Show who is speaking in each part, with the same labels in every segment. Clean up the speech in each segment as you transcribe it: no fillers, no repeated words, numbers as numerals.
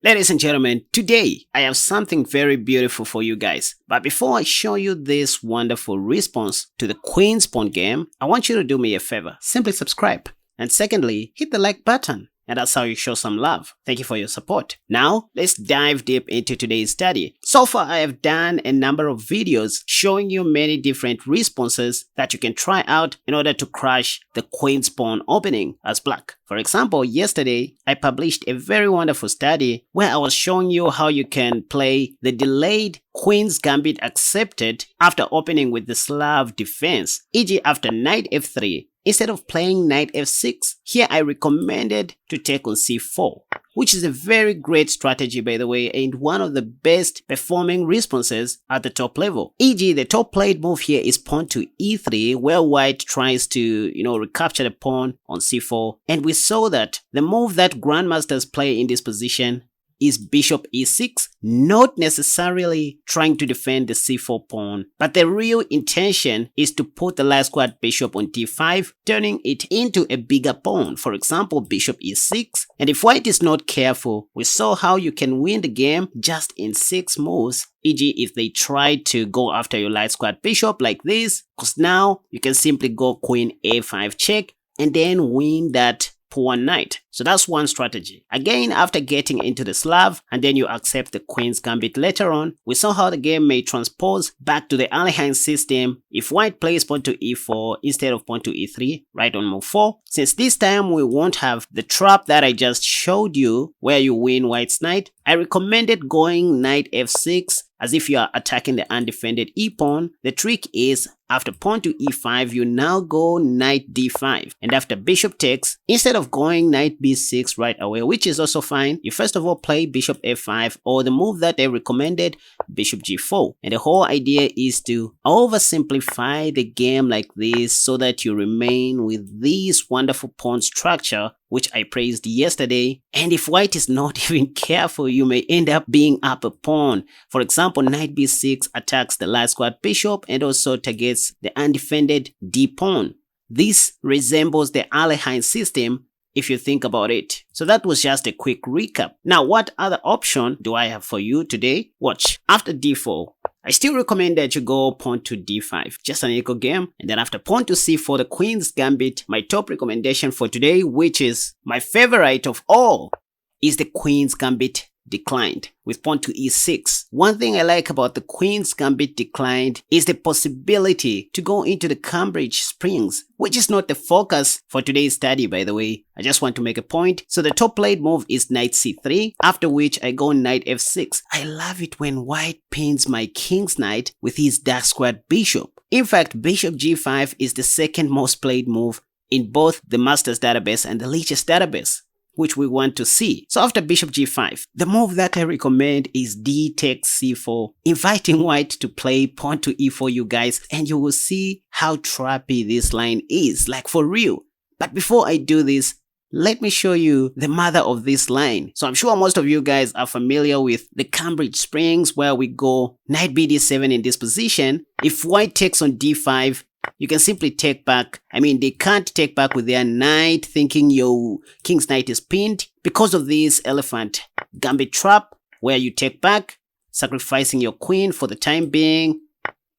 Speaker 1: Ladies and gentlemen, today I have something very beautiful for you guys. But before I show you this wonderful response to the Queen's Pawn game, I want you to do me a favor. Simply subscribe. And secondly, hit the like button. And that's how you show some love. Thank you for your support. Now, let's dive deep into today's study. So far, I have done a number of videos showing you many different responses that you can try out in order to crush the Queen's Pawn opening as black. For example, yesterday, I published a very wonderful study where I was showing you how you can play the delayed Queen's Gambit accepted after opening with the Slav defense, e.g. after knight f3. Instead of playing knight f6, here I recommended to take on c4, which is a very great strategy by the way, and one of the best performing responses at the top level. E.g. the top played move here is pawn to e3, where white tries to, recapture the pawn on c4, and we saw that the move that grandmasters play in this position is bishop e6, not necessarily trying to defend the c4 pawn, but the real intention is to put the light squared bishop on d5, turning it into a bigger pawn, for example bishop e6. And if white is not careful, we saw how you can win the game just in 6 moves, e.g. if they try to go after your light squared bishop like this, because now you can simply go queen a5 check and then win that pawn knight. So that's one strategy. Again, after getting into the Slav and then you accept the Queen's Gambit later on, we saw how the game may transpose back to the Alekhine system if white plays pawn to e4 instead of pawn to e3 right on move 4. Since this time we won't have the trap that I just showed you where you win white's knight, I recommended going knight f6 as if you are attacking the undefended e-pawn. The trick is after pawn to e5, you now go knight d5, and after bishop takes, instead of going knight b6 right away, which is also fine, you first of all play bishop f5 or the move that I recommended, bishop g4. And the whole idea is to oversimplify the game like this so that you remain with this wonderful pawn structure which I praised yesterday. And if white is not even careful, you may end up being up a pawn. For example, knight b6 attacks the light squared bishop and also targets the undefended d pawn. This resembles the Alekhine system if you think about it. So that was just a quick recap. Now, what other option do I have for you today? Watch. After d4, I still recommend that you go pawn to d5, just an equal game. And then after pawn to c4, the Queen's Gambit, my top recommendation for today, which is my favorite of all, is the Queen's Gambit declined with pawn to e6. One thing I like about the Queen's Gambit declined is the possibility to go into the Cambridge Springs, which is not the focus for today's study by the way. I just want to make a point. So the top played move is knight c3, after which I go knight f6. I love it when white pins my king's knight with his dark squared bishop. In fact, bishop g5 is the second most played move in both the Masters database and the Lichess database, which we want to see. So after bishop g5, the move that I recommend is d takes c4, inviting white to play pawn to e4 you guys, and you will see how trappy this line is, like for real. But before I do this, let me show you the mother of this line. So I'm sure most of you guys are familiar with the Cambridge Springs where we go knight bd7 in this position. If white takes on d5, you can simply take back. I mean, they can't take back with their knight thinking your king's knight is pinned because of this elephant gambit trap where you take back, sacrificing your queen for the time being.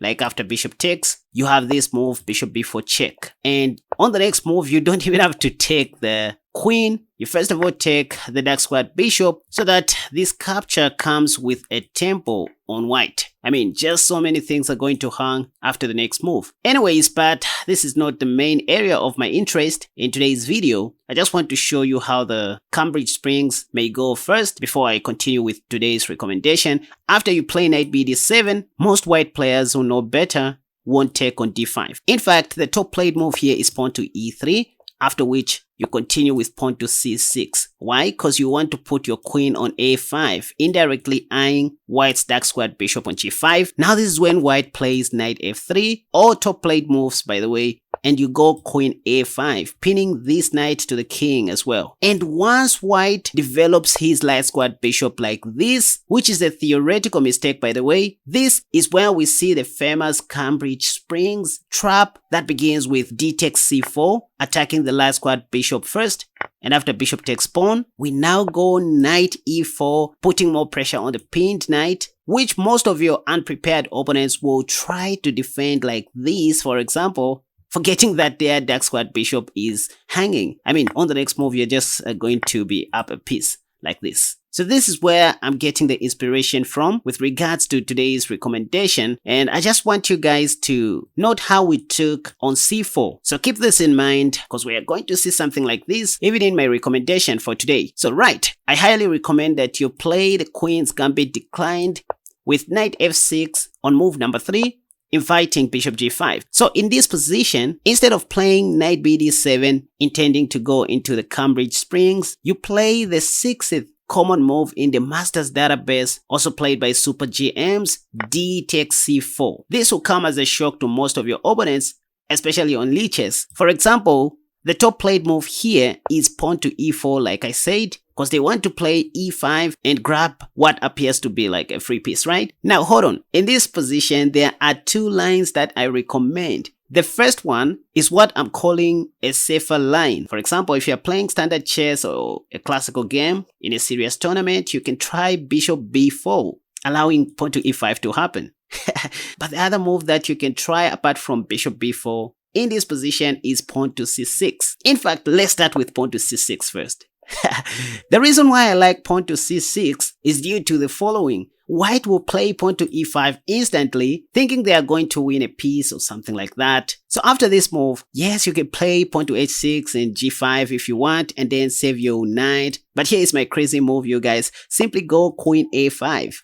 Speaker 1: Like after bishop takes, you have this move, bishop b4 check. And on the next move, you don't even have to take the queen. You first of all take the dark squared bishop so that this capture comes with a tempo on white. I mean, just so many things are going to hang after the next move. Anyways, but this is not the main area of my interest in today's video. I just want to show you how the Cambridge Springs may go first before I continue with today's recommendation. After you play knight bd7, most white players who know better won't take on d5. In fact, the top played move here is pawn to e3, after which you continue with pawn to c6. Why? Because you want to put your queen on a5, indirectly eyeing white's dark squared bishop on g5. Now this is when white plays knight f3. All top played moves, by the way, and you go queen a5, pinning this knight to the king as well. And once white develops his light squared bishop like this, which is a theoretical mistake by the way, this is where we see the famous Cambridge Springs trap that begins with d takes c4, attacking the light squared bishop first, and after bishop takes pawn, we now go knight e4, putting more pressure on the pinned knight, which most of your unprepared opponents will try to defend like this, for example, forgetting that their dark squared bishop is hanging. I mean, on the next move, you're just going to be up a piece like this. So this is where I'm getting the inspiration from with regards to today's recommendation, and I just want you guys to note how we took on c4. So keep this in mind because we are going to see something like this even in my recommendation for today. So right, I highly recommend that you play the Queen's Gambit declined with knight f6 on move number 3, inviting bishop g5. So in this position, instead of playing knight bd7 intending to go into the Cambridge Springs, you play the 6th common move in the Masters database, also played by super GMs, d takes c4. This will come as a shock to most of your opponents, especially on Lichess. For example, the top played move here is pawn to e4 like I said, because they want to play e5 and grab what appears to be like a free piece, right? Now hold on, in this position there are two lines that I recommend. The first one is what I'm calling a safer line. For example, if you're playing standard chess or a classical game in a serious tournament, you can try bishop b4, allowing pawn to e5 to happen. But the other move that you can try apart from bishop b4 in this position is pawn to c6. In fact, let's start with pawn to c6 first. The reason why I like pawn to c6 is due to the following. White will play pawn to e5 instantly, thinking they are going to win a piece or something like that. So after this move, yes, you can play pawn to h6 and g5 if you want, and then save your knight. But here is my crazy move, you guys. Simply go queen a5.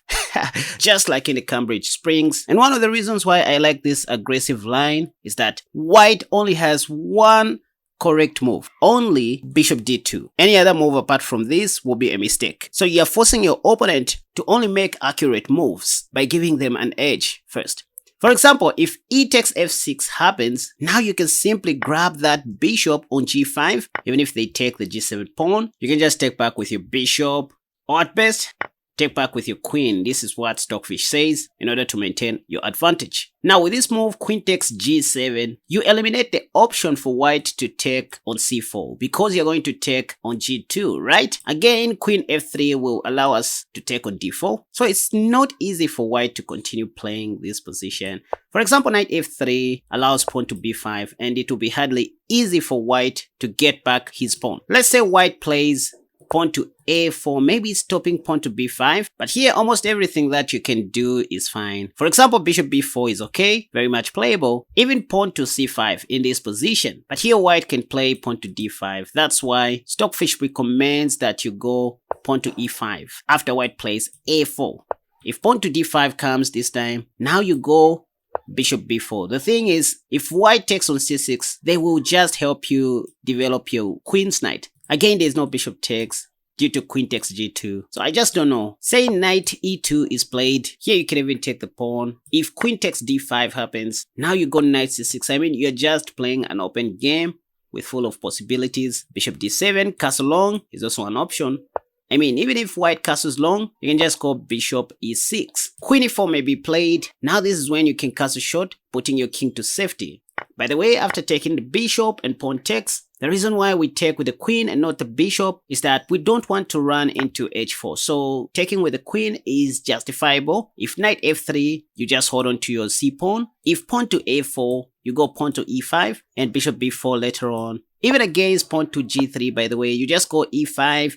Speaker 1: Just like in the Cambridge Springs. And one of the reasons why I like this aggressive line is that white only has one correct move, only bishop d2. Any other move apart from this will be a mistake. So you're forcing your opponent to only make accurate moves by giving them an edge first. For example, if e takes f6 happens, now you can simply grab that bishop on g5. Even if they take the g7 pawn, you can just take back with your bishop, or at best, take back with your queen. This is what Stockfish says in order to maintain your advantage. Now with this move, queen takes g7, you eliminate the option for white to take on c4 because you're going to take on g2, right? Again, queen f3 will allow us to take on d4. So it's not easy for white to continue playing this position. For example, knight f3 allows pawn to b5, and it will be hardly easy for white to get back his pawn. Let's say white plays pawn to a4, maybe stopping pawn to b5, but here almost everything that you can do is fine. For example, bishop b4 is okay, very much playable, even pawn to c5 in this position, but here white can play pawn to d5. That's why Stockfish recommends that you go pawn to e5 after white plays a4. If pawn to d5 comes this time, now you go bishop b4. The thing is, if white takes on c6, they will just help you develop your queen's knight. Again, there's no bishop takes due to queen takes g2. So I just don't know. Say knight e2 is played. Here you can even take the pawn. If queen takes d5 happens, now you go knight c6. I mean, you're just playing an open game with full of possibilities. Bishop d7, castle long is also an option. I mean, even if white castles long, you can just go bishop e6. Queen e4 may be played. Now this is when you can castle short, putting your king to safety. By the way, after taking the bishop and pawn takes, the reason why we take with the queen and not the bishop is that we don't want to run into h4. So taking with the queen is justifiable. If knight f3, you just hold on to your c pawn. If pawn to a4, you go pawn to e5 and bishop b4 later on. Even against pawn to g3, by the way, you just go e5.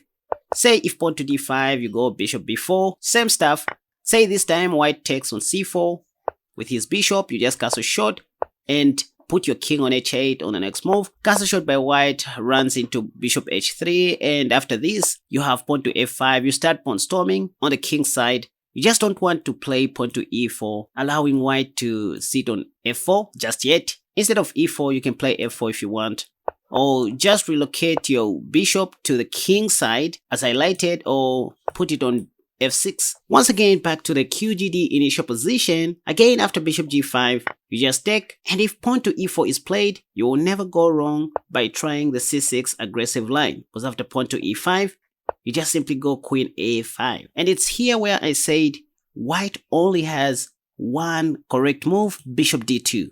Speaker 1: Say if pawn to d5, you go bishop b4. Same stuff. Say this time white takes on c4. With his bishop, you just castle short and put your king on h8 on the next move. Castle shot by white runs into bishop h3, and after this, you have pawn to f5. You start pawn storming on the king's side. You just don't want to play pawn to e4, allowing white to sit on f4 just yet. Instead of e4, you can play f4 if you want. Or just relocate your bishop to the king's side as highlighted, or put it on f6. Once again, back to the QGD initial position. Again, after bishop g5, you just take, and if pawn to e4 is played, you will never go wrong by trying the c6 aggressive line, because after pawn to e5, you just simply go queen a5. And it's here where I said white only has one correct move, bishop d2.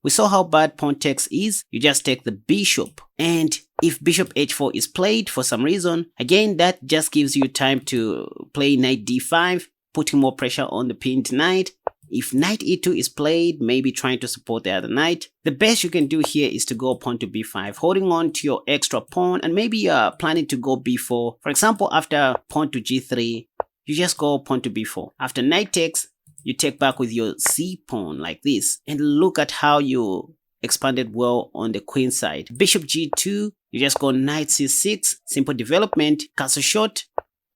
Speaker 1: We saw how bad pawn takes is. You just take the bishop, and if bishop h4 is played for some reason, again that just gives you time to play knight d5, putting more pressure on the pinned knight. If knight e2 is played, maybe trying to support the other knight, the best you can do here is to go pawn to b5, holding on to your extra pawn, and maybe you're planning to go b4. For example, after pawn to g3, you just go pawn to b4. After knight takes, you take back with your c pawn like this, and look at how you expanded well on the queen side. Bishop g2, you just go knight c6, simple development, castle shot.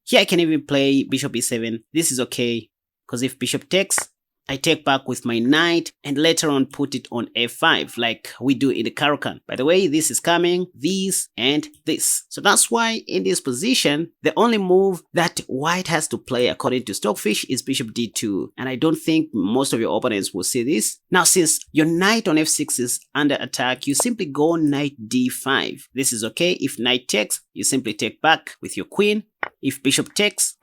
Speaker 1: Here I can even play bishop e7. This is okay, because if bishop takes, I take back with my knight and later on put it on f5 like we do in the Caro-Kann. By the way, this is coming, this and this. So that's why in this position, the only move that white has to play according to Stockfish is bishop d2. And I don't think most of your opponents will see this. Now, since your knight on f6 is under attack, you simply go knight d5. This is okay. If knight takes, you simply take back with your queen. If bishop takes,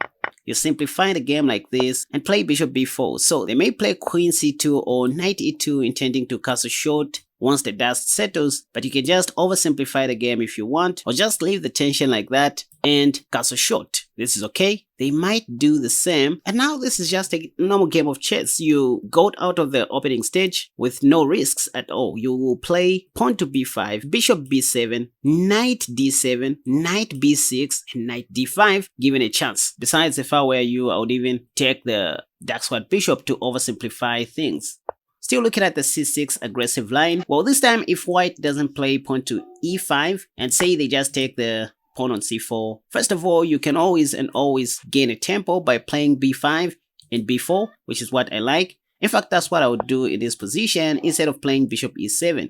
Speaker 1: you simplify the game like this and play bishop b4. So they may play queen c2 or knight e2 intending to castle short once the dust settles, but you can just oversimplify the game if you want, or just leave the tension like that and castle short. This is okay. They might do the same. And now this is just a normal game of chess. You go out of the opening stage with no risks at all. You will play pawn to b5, bishop b7, knight d7, knight b6, and knight d5, given a chance. Besides, if I were you, I would even take the dark squad bishop to oversimplify things. Still looking at the c6 aggressive line. Well, this time if white doesn't play pawn to e5 and say they just take the pawn on c4, first of all, you can always gain a tempo by playing b5 and b4, which is what I like. In fact, that's what I would do in this position instead of playing bishop e7.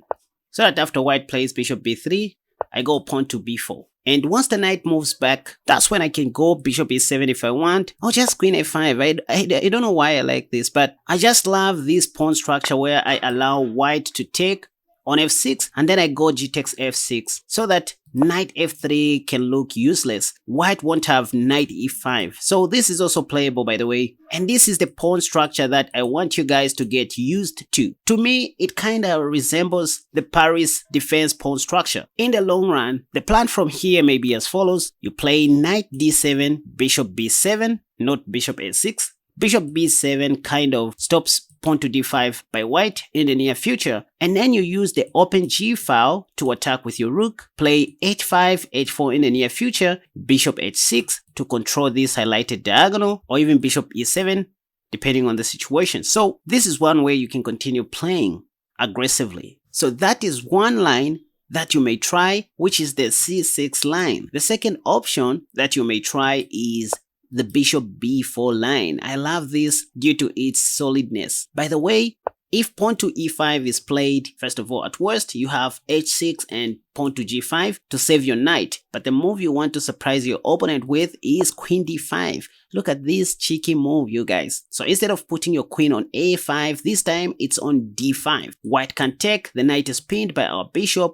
Speaker 1: So that after white plays bishop b3, I go pawn to b4. And once the knight moves back, that's when I can go bishop e7 if I want, or just queen a5. I don't know why I like this, but I just love this pawn structure where I allow white to take on f6 and then I go g takes f6 so that knight f3 can look useless. White won't have knight e5. So this is also playable, by the way. And this is the pawn structure that I want you guys to get used to. To me, it kind of resembles the Paris defense pawn structure. In the long run, the plan from here may be as follows. You play knight d7, bishop b7, not bishop a6. Bishop b7 kind of stops pawn to d5 by white in the near future, and then you use the open g file to attack with your rook, play h5, h4 in the near future, bishop h6 to control this highlighted diagonal, or even bishop e7 depending on the situation. So this is one way you can continue playing aggressively. So that is one line that you may try, which is the c6 line. The second option that you may try is the bishop b4 line. I love this due to its solidness. By the way, if pawn to e5 is played, first of all, at worst, you have h6 and pawn to g5 to save your knight. But the move you want to surprise your opponent with is queen d5. Look at this cheeky move, you guys. So instead of putting your queen on a5, this time it's on d5. White can take, the knight is pinned by our bishop.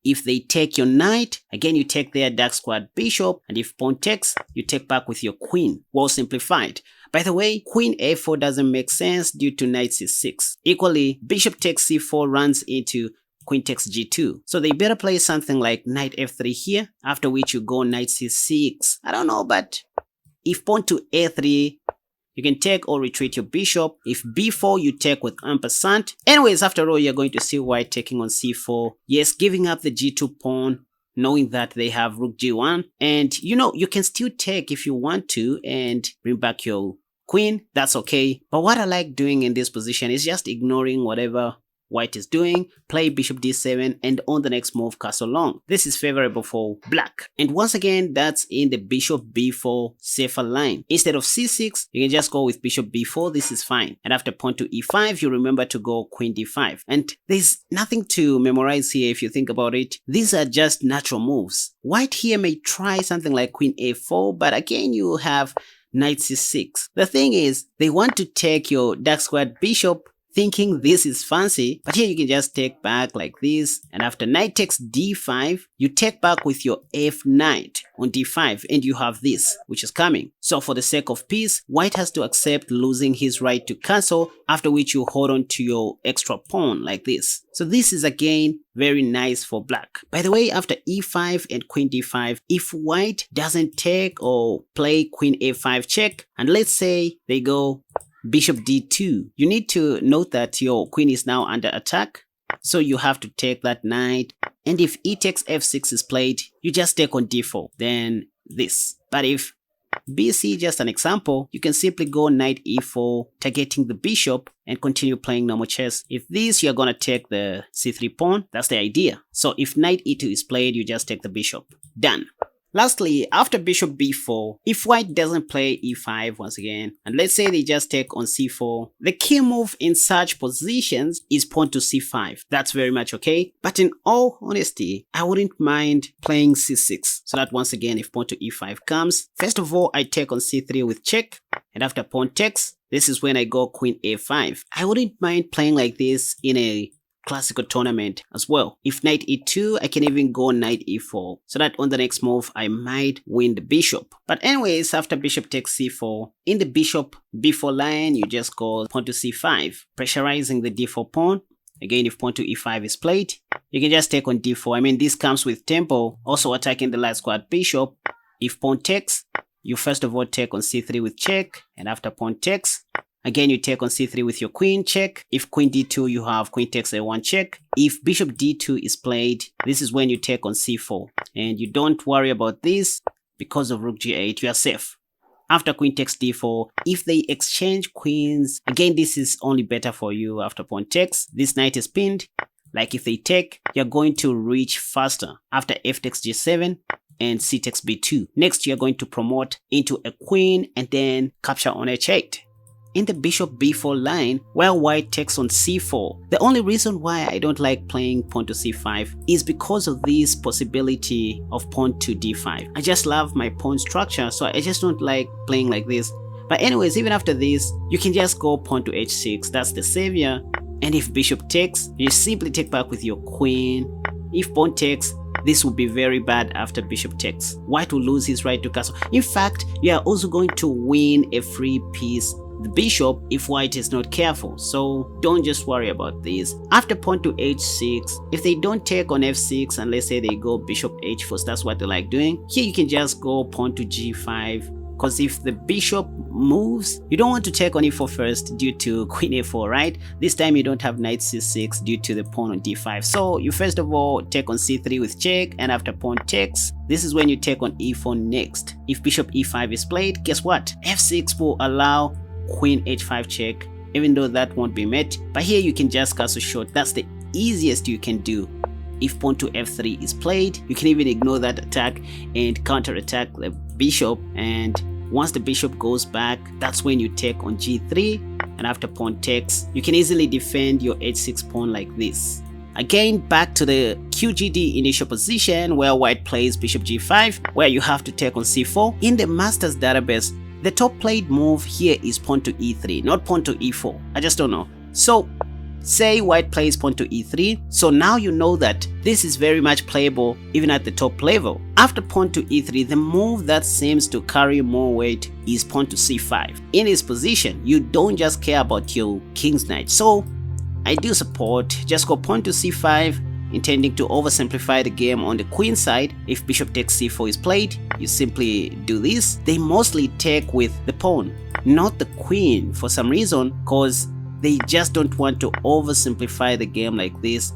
Speaker 1: If they take your knight, again you take their dark squad bishop, and if pawn takes, you take back with your queen. Well simplified. By the way, queen a4 doesn't make sense due to knight c6. Equally, bishop takes c4 runs into queen takes g2. So they better play something like knight f3 here, after which you go knight c6. I don't know, but if pawn to a3, you can take or retreat your bishop. If b4, you take with ampersand. Anyways, after all, you're going to see white taking on c4. Yes, giving up the g2 pawn, knowing that they have rook g1. And you know, you can still take if you want to and bring back your queen. That's okay. But what I like doing in this position is just ignoring whatever white is doing, play bishop d7, and on the next move castle long. This is favorable for black. And once again, that's in the bishop b4 safer line. Instead of c6, you can just go with bishop b4. This is fine. And after pawn to e5, you remember to go queen d5. And there's nothing to memorize here if you think about it. These are just natural moves. White here may try something like queen a4, but again, you have knight c6. The thing is, they want to take your dark squared bishop, thinking this is fancy, but here you can just take back like this, and after knight takes d5, you take back with your f knight on d5, and you have this, which is coming. So for the sake of peace, white has to accept losing his right to castle, after which you hold on to your extra pawn like this. So this is again very nice for black. By the way, after e5 and queen d5, if white doesn't take or play queen a5 check, and let's say they go bishop d2, you need to note that your queen is now under attack, so you have to take that knight, and if e takes f6 is played, you just take on d4, then this. But if bc, just an example, you can simply go knight e4, targeting the bishop, and continue playing normal chess. If this, you're gonna take the c3 pawn, that's the idea. So if knight e2 is played, you just take the bishop. Done. Lastly, after bishop b4, if white doesn't play e5 once again, and let's say they just take on c4, the key move in such positions is pawn to c5. That's very much okay, but in all honesty, I wouldn't mind playing c6, so that once again, if pawn to e5 comes, first of all, I take on c3 with check, and after pawn takes, this is when I go queen a5. I wouldn't mind playing like this in a classical tournament as well. If knight e2, I can even go knight e4, so that on the next move I might win the bishop. But anyways, after bishop takes c4, in the bishop b4 line, you just go pawn to c5, pressurizing the d4 pawn. Again, if pawn to e5 is played, you can just take on d4. I mean, this comes with tempo, also attacking the light squared bishop. If pawn takes, you first of all take on c3 with check, and after pawn takes, again, you take on c3 with your queen check. If queen d2, you have queen takes a1 check. If bishop d2 is played, this is when you take on c4. And you don't worry about this because of rook g8, you are safe. After queen takes d4, if they exchange queens, again, this is only better for you after pawn takes. This knight is pinned. Like if they take, you're going to reach faster. After f takes g7 and c takes b2. Next, you're going to promote into a queen and then capture on h8. In the bishop b4 line, while white takes on c4, the only reason why I don't like playing pawn to c5 is because of this possibility of pawn to d5. I just love my pawn structure, so I just don't like playing like this. But anyways, even after this, you can just go pawn to h6, that's the savior. And if bishop takes, you simply take back with your queen. If pawn takes, this will be very bad after bishop takes. White will lose his right to castle. In fact, you are also going to win a free piece, the bishop, if white is not careful. So don't just worry about this. After pawn to h6, if they don't take on f6 and let's say they go bishop h4, that's what they like doing, here you can just go pawn to g5, because if the bishop moves, you don't want to take on e4 first due to queen a4, right? This time you don't have knight c6 due to the pawn on d5. So you first of all take on c3 with check, and after pawn takes, this is when you take on e4 next. If bishop e5 is played, guess what? f6 will allow queen h5 check, even though that won't be met. But here you can just castle short. That's the easiest you can do. If pawn to f3 is played, you can even ignore that attack and counter attack the bishop, and once the bishop goes back, that's when you take on g3, and after pawn takes, you can easily defend your h6 pawn like this. Again, back to the QGD initial position where white plays bishop g5, where you have to take on c4. In the master's database, the top played move here is pawn to e3, not pawn to e4. I just don't know. So say white plays pawn to e3, so now you know that this is very much playable even at the top level. After pawn to e3, the move that seems to carry more weight is pawn to c5. In this position, you don't just care about your king's knight, so I do support just go pawn to c5, intending to oversimplify the game on the queen side. If bishop takes c4 is played, you simply do this. They mostly take with the pawn, not the queen for some reason, because they just don't want to oversimplify the game like this.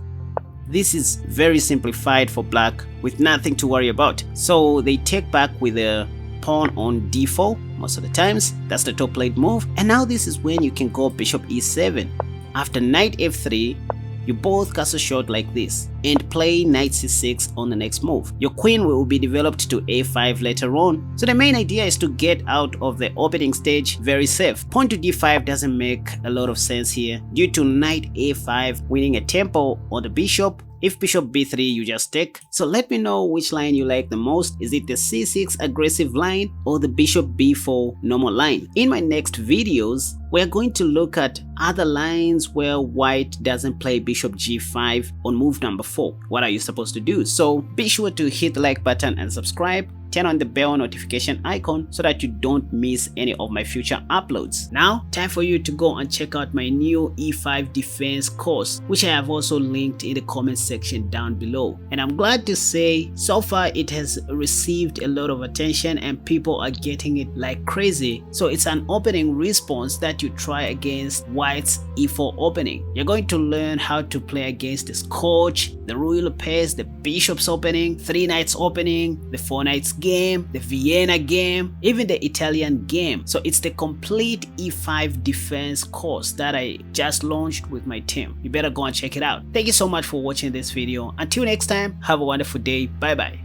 Speaker 1: This is very simplified for black with nothing to worry about. So they take back with a pawn on d4 most of the times. That's the top played move. And now this is when you can go bishop e7. After knight f3, you both castle short like this and play knight c6 on the next move. Your queen will be developed to a5 later on, so the main idea is to get out of the opening stage very safe. Pawn to d5 doesn't make a lot of sense here due to knight a5 winning a tempo on the bishop, If bishop b3, you just take. So let me know which line you like the most. Is it the c6 aggressive line or the bishop b4 normal line? In my next videos, we're going to look at other lines where white doesn't play bishop g5 on move number 4. What are you supposed to do? So be sure to hit the like button and subscribe. Turn on the bell notification icon so that you don't miss any of my future uploads. Now, time for you to go and check out my new e5 defense course, which I have also linked in the comment section down below. And I'm glad to say, so far it has received a lot of attention and people are getting it like crazy. So it's an opening response that you try against white's e4 opening. You're going to learn how to play against the Scotch, the Ruy Lopez, the bishop's opening, 3 knights opening, the 4 knights game, the Vienna game, even the Italian game. So it's the complete e5 defense course that I just launched with my team. You better go and check it out. Thank you so much for watching this video. Until next time, have a wonderful day. Bye bye.